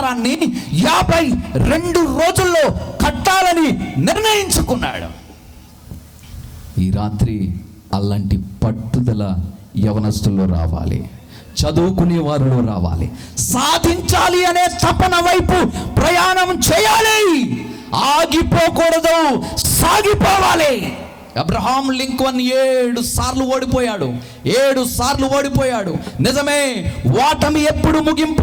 ప్రాకారాన్ని 52 రోజుల్లో కట్టాలని నిర్ణయించుకున్నాడు. ఈ రాత్రి అలాంటి పట్టుదల యవనస్తుల్లో రావాలి, చదువుకునే వారిలో రావాలి. సాధించాలి అనే తపన వైపు ప్రయాణం చేయాలి, ఆగిపోకూడదు, సాగిపోవాలి. అబ్రహాం లింకన్ 7 సార్లు ఓడిపోయాడు. నిజమే, ఓటమి ఎప్పుడు ముగింపు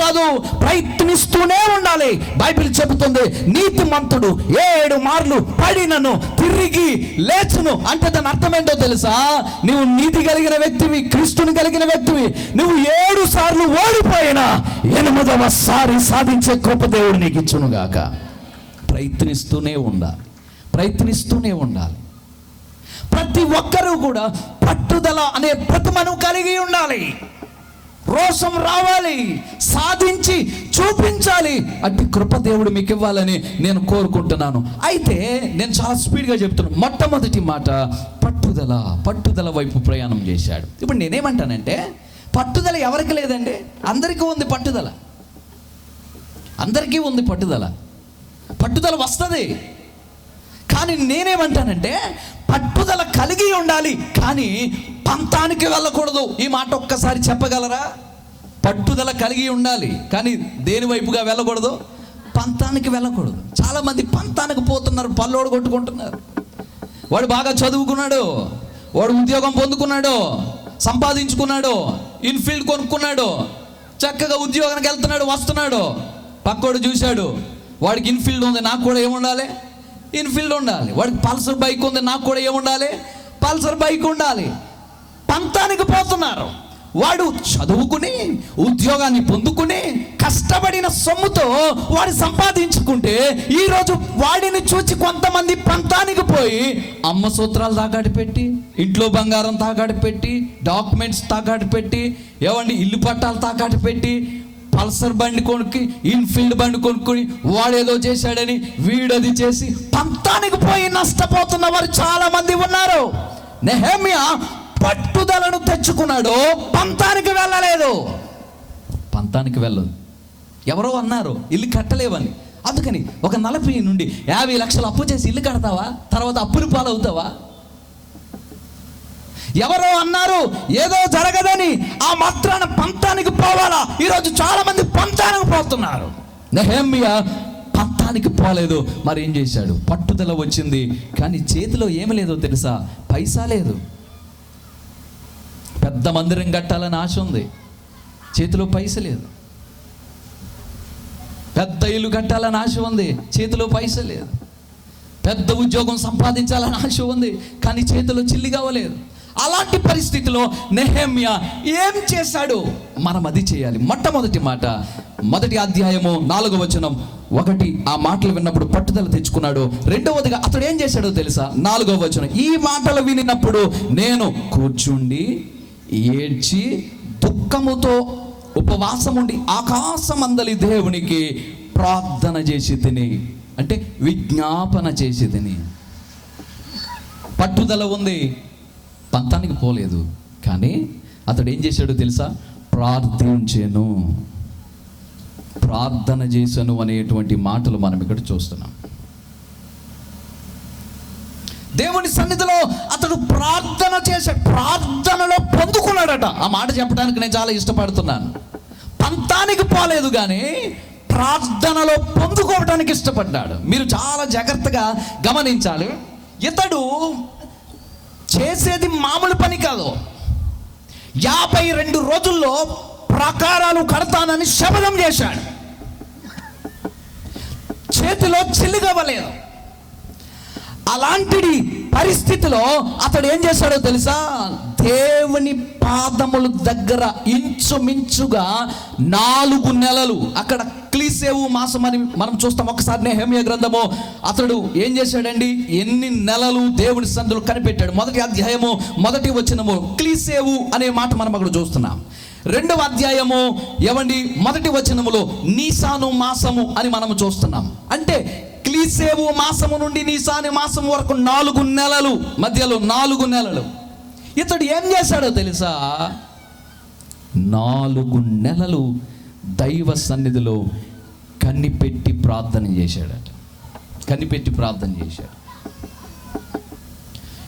కాదు, ప్రయత్నిస్తూనే ఉండాలి. బైబిల్ చెబుతుంది, నీతిమంతుడు 7 మార్లు పడినను తిరిగి లేచును. అంటే దాని అర్థం ఏంటో తెలుసా? నువ్వు నీతి కలిగిన వ్యక్తివి, క్రీస్తుని కలిగిన వ్యక్తివి. నువ్వు 7 సార్లు ఓడిపోయినా 8వ సారి సాధించే కృప దేవుడు నీకు ఇచ్చునుగాక. ప్రయత్నిస్తూనే ఉండాలి. ప్రతి ఒక్కరూ కూడా పట్టుదల అనే ప్రతిమను కలిగి ఉండాలి. రోషం రావాలి, సాధించి చూపించాలి. అట్టి కృప దేవుడు మీకు ఇవ్వాలని నేను కోరుకుంటున్నాను. అయితే నేను చాలా స్పీడ్గా చెప్తున్నాను. మొట్టమొదటి మాట పట్టుదల వైపు ప్రయాణం చేశాడు. ఇప్పుడు నేనేమంటానంటే, పట్టుదల ఎవరికి లేదండి? అందరికీ ఉంది పట్టుదల వస్తుంది. కానీ నేనేమంటానంటే, పట్టుదల కలిగి ఉండాలి, కానీ పంతానికి వెళ్ళకూడదు. ఈ మాట ఒక్కసారి చెప్పగలరా? పట్టుదల కలిగి ఉండాలి, కానీ దేని వైపుగా వెళ్ళకూడదు? పంతానికి వెళ్ళకూడదు. చాలామంది పంతానికి పోతున్నారు, పల్లోడు కొట్టుకుంటున్నారు. వాడు బాగా చదువుకున్నాడు, వాడు ఉద్యోగం పొందుకున్నాడు, సంపాదించుకున్నాడు, ఇన్ఫీల్డ్ కొనుక్కున్నాడు, చక్కగా ఉద్యోగానికి వెళ్తున్నాడు, వస్తున్నాడు. పక్కోడు చూశాడు, వాడికి ఇన్ఫీల్డ్ ఉంది, నాకు కూడా ఏముండాలి? ఇన్ఫీల్డ్ ఉండాలి. వాడికి పల్సర్ బైక్ ఉంది, నాకు కూడా ఏముండాలి? పల్సర్ బైక్ ఉండాలి. పంతానికి పోతున్నారు. వాడు చదువుకుని ఉద్యోగాన్ని పొందుకుని కష్టపడిన సొమ్ముతో వాడు సంపాదించుకుంటే, ఈరోజు వాడిని చూసి కొంతమంది పంతానికి పోయి అమ్మ సూత్రాలు తాకట్టు పెట్టి, ఇంట్లో బంగారం తాకట్టు పెట్టి, డాక్యుమెంట్స్ తాకట్టు పెట్టి, ఇల్లు పట్టాలు తాకట్టు పెట్టి, పల్సర్ బండి కొనుక్కి, ఇన్ఫీల్డ్ బండి కొనుక్కొని వాడేదో చేశాడని వీడది చేసి పంతానికి పోయి నష్టపోతున్న వారు చాలా మంది ఉన్నారు. నెహెమ్యా పట్టుదలను తెచ్చుకున్నాడు, పంతానికి వెళ్ళలేదు. ఎవరో అన్నారు ఇల్లు కట్టలేవని. అందుకని ఒక 40 నుండి 50 లక్షలు అప్పు చేసి ఇల్లు కడతావా? తర్వాత అప్పులు పాలవుతావా? ఎవరో అన్నారు ఏదో జరగదని, ఆ మాత్రాన పంతానికి పోవాలా? ఈరోజు చాలా మంది పంతానికి పోతున్నారు. నెహెమ్యా పంతానికి పోలేదు. మరి ఏం చేశాడు? పట్టుదల వచ్చింది, కానీ చేతిలో ఏమి లేదో తెలుసా? పైసా లేదు. పెద్ద మందిరం కట్టాలని ఆశ ఉంది, చేతిలో పైస లేదు. పెద్ద ఇల్లు కట్టాలని ఆశ ఉంది, చేతిలో పైస లేదు. పెద్ద ఉద్యోగం సంపాదించాలని ఆశ ఉంది, కానీ చేతిలో చిల్లి కావలేదు. అలాంటి పరిస్థితిలో నెహెమ్యా ఏం చేశాడు? మనం అది చేయాలి. మొట్టమొదటి మాట, 1వ అధ్యాయము 4వ వచనం. 1 ఆ మాటలు విన్నప్పుడు పట్టుదల తెచ్చుకున్నాడు. 2వదిగా అతడు ఏం చేశాడో తెలుసా? 4వ వచనం. ఈ మాటలు వినినప్పుడు నేను కూర్చుండి ఏడ్చి దుఃఖముతో ఉపవాసముండి ఆకాశమందలి దేవునికి ప్రార్థన చేసి తిని, అంటే విజ్ఞాపన చేసి తిని. పట్టుదల ఉంది, పంతానికి పోలేదు, కానీ అతడు ఏం చేశాడో తెలుసా? ప్రార్థన చేశాను అనేటువంటి మాటలు మనం ఇక్కడ చూస్తున్నాం. దేవుని సన్నిధిలో అతడు ప్రార్థన చేశాడు, ప్రార్థనలో పొందుకున్నాడట. ఆ మాట చెప్పడానికి నేను చాలా ఇష్టపడుతున్నాను. పంతానికి పోలేదు, కానీ ప్రార్థనలో పొందుకోవడానికి ఇష్టపడ్డాడు. మీరు చాలా జాగ్రత్తగా గమనించాలి. ఇతడు చేసేది మామూలు పని కాదు. 52 రోజుల్లో ప్రాకారాలు కడతానని శపథం చేశాడు. చేతిలో చిల్లిగవ్వలేదు. అలాంటి పరిస్థితిలో అతడు ఏం చేశాడో తెలుసా? దేవుని పాదముల దగ్గర ఇంచుమించుగా 4 నెలలు, అక్కడ క్లీసేవు మాసం అని మనం చూస్తాం. ఒకసారి నెహెమ్యా గ్రంథము అతడు ఏం చేశాడండి? ఎన్ని నెలలు దేవుని సన్నిధిలో కనిపెట్టాడు. 1వ అధ్యాయము 1వ వచనము క్లీసేవు అనే మాట మనం అక్కడ చూస్తున్నాం. 2వ అధ్యాయము 1వ వచనములో నీసాను మాసము అని మనం చూస్తున్నాం. అంటే క్లీసేవు మాసము నుండి నీసాను మాసం వరకు 4 నెలలు, మధ్యలో 4 నెలలు. ఇతడు ఏం చేశాడో తెలుసా? 4 నెలలు దైవ సన్నిధిలో కనిపెట్టి ప్రార్థన చేశాడట. కనిపెట్టి ప్రార్థన చేశాడు.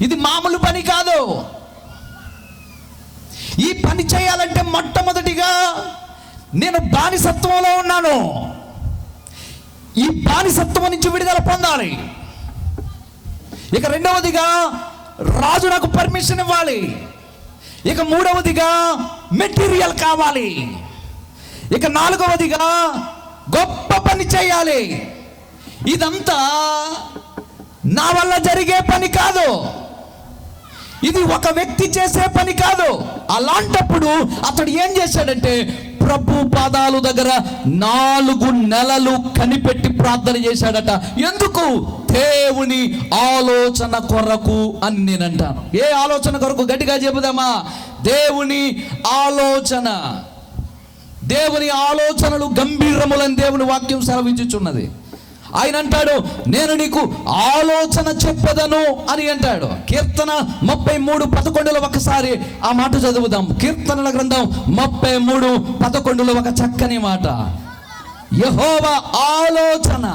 ఇది మామూలు పని కాదు. ఈ పని చేయాలంటే మొట్టమొదటిగా నేను బానిసత్వంలో ఉన్నాను. ఈ బానిసత్వం నుంచి విడుదల పొందాలి. ఇక రెండవదిగా రాజు నాకు పర్మిషన్ ఇవ్వాలి. ఇక మూడవదిగా మెటీరియల్ కావాలి. ఇక నాలుగవదిగా గొప్ప పని చేయాలి. ఇదంతా నా వల్ల జరిగే పని కాదు. ఇది ఒక వ్యక్తి చేసే పని కాదు. అలాంటప్పుడు అతడు ఏం చేశాడంటే ప్రభు పాదాలు దగ్గర 4 నెలలు కనిపెట్టి ప్రార్థన చేశాడట. ఎందుకు? దేవుని ఆలోచన కొరకు అని నేను అంటాను. ఏ ఆలోచన కొరకు? గట్టిగా చెబుదామా? దేవుని ఆలోచన. దేవుని ఆలోచనలు గంభీరములని దేవుని వాక్యం సెలవించుచున్నది. ఆయన అంటాడు, నేను నీకు ఆలోచన చెప్పదను అని అంటాడు. కీర్తన 33:11 ఒకసారి ఆ మాట చదువుదాం. కీర్తనల గ్రంథం 33:11 ఒక చక్కని మాట. యెహోవా ఆలోచన